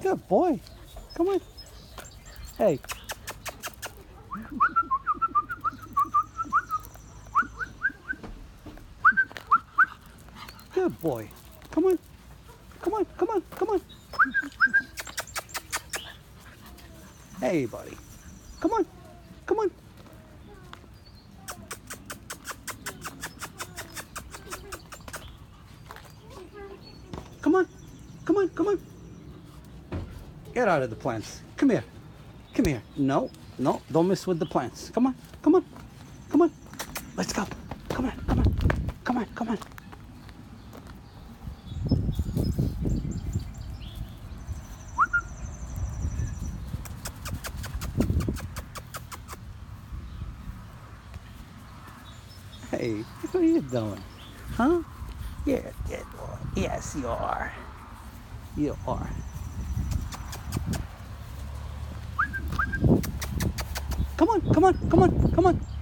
Good boy. Come on. Hey. Good boy. Come on. Come on, come on, come on. Hey, buddy. Come on. Come on. Come on. Come on, come on. Get out of the plants. Come here. Come here. No, no, don't mess with the plants. Come on, come on, come on. Let's go. Come on, come on, come on, come on. Hey, what are you doing? Huh? Yeah, good boy. Yes, you are. You are. Come on, come on, come on, come on.